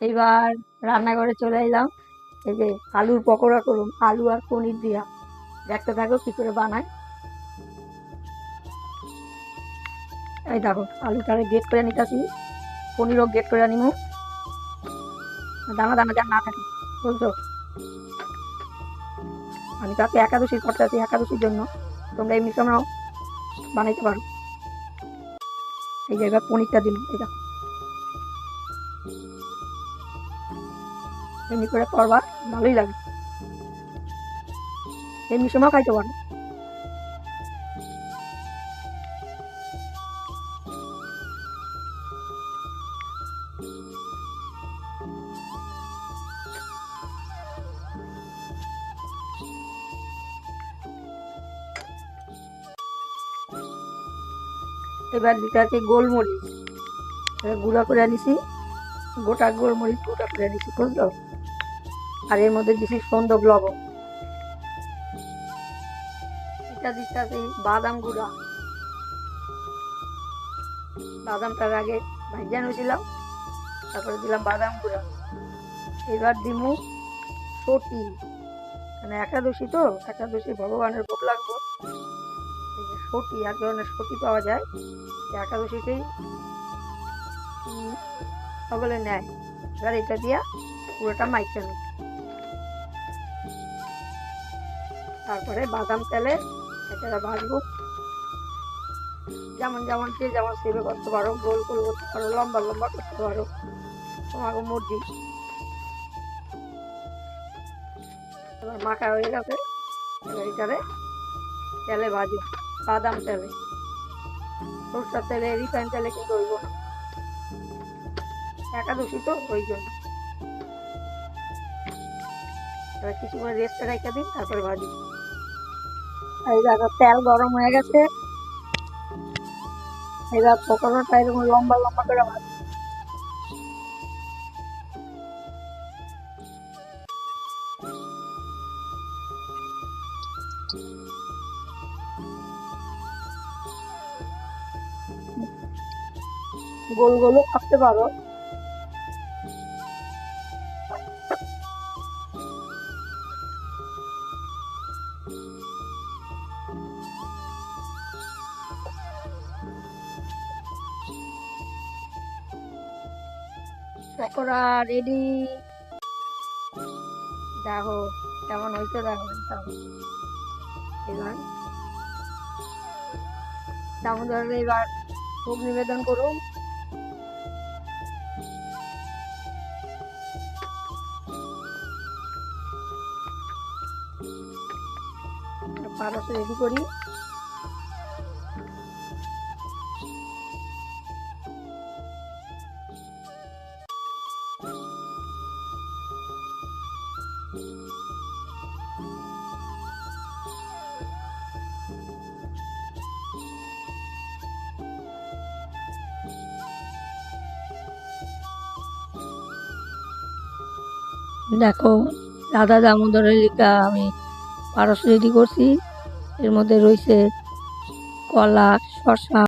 এইবার রান্নাঘরে চলে এলাম। এই যে আলুর পকোড়া করুন, আলু আর পনির দিয়া। দেখতে থাকো কি করে বানায়। এই দেখো আলুটারে গেট করে নিতেছি, পনিরও গেট করে নিমু, দানা দানা যা না থাকে, বুঝছো। আমি তো আজকে একাদশীর করতে আছি, একাদশীর জন্য তোমরা এমনি সময় বানাইতে পারো। এই যে এবার পনিরটা দিন, এই দেখো এমনি করে করবা, ভালোই লাগে, এমনি সময় খাইতে পারো। এবার দিতে আছে গোলমরিচ, গুঁড়া করে আনিছি, গোটা গোলমরিচ গুঁড়া করে আনিছি, বুঝলো। আর এর মধ্যে দিছি সন্দক লবণ। এটা দিতে আছে বাদাম গুঁড়া, বাদামটার আগে ভাইজান হয়েছিলাম, তারপরে দিলাম বাদাম গুঁড়া। এবার দিমু সটি, মানে একাদশী তো, একাদশী ভগবানের ভোগ লাগবো। এই যে সটি, এক ধরনের সটি পাওয়া যায়, একাদশীতেই সকলে নেয়। এবার এটা দিয়া পুরোটা মাইখা নিই। তারপরে বাদাম তেলে এটা ভাজবো, যেমন যেমন যে যেমন সেবে করতে পারো, গোল গোল করতে পারো, লম্বা লম্বা করতে পারো, তোমার মর্জি। এবার মাখা হয়ে গেছে, এবার এটারে তেলে ভাজি, বাদাম তেলে, সরষের তেলে, রিফাইন তেলে কিন্তু হইব না, একাদশী তো ওই জন্য। এবার কিছুক্ষণ রেস্টে রেখে দিন, তারপরে ভাজি। এই দেখো তেল গরম হয়ে গেছে, এবার পকোড়াটা এরকম লম্বা লম্বা করে ভাজি। গোল গোলও কাটতে পারো। পকোড়া রেডি, দেখো কেমন হয়েছে, দেখো। এবার দামোদর এবার ভোগ নিবেদন করুন। পারস রেডি করি। দেখো রাধা দামোদরের লিখা আমি পারস রেডি করছি। এর মধ্যে রয়েছে কলা, শসা,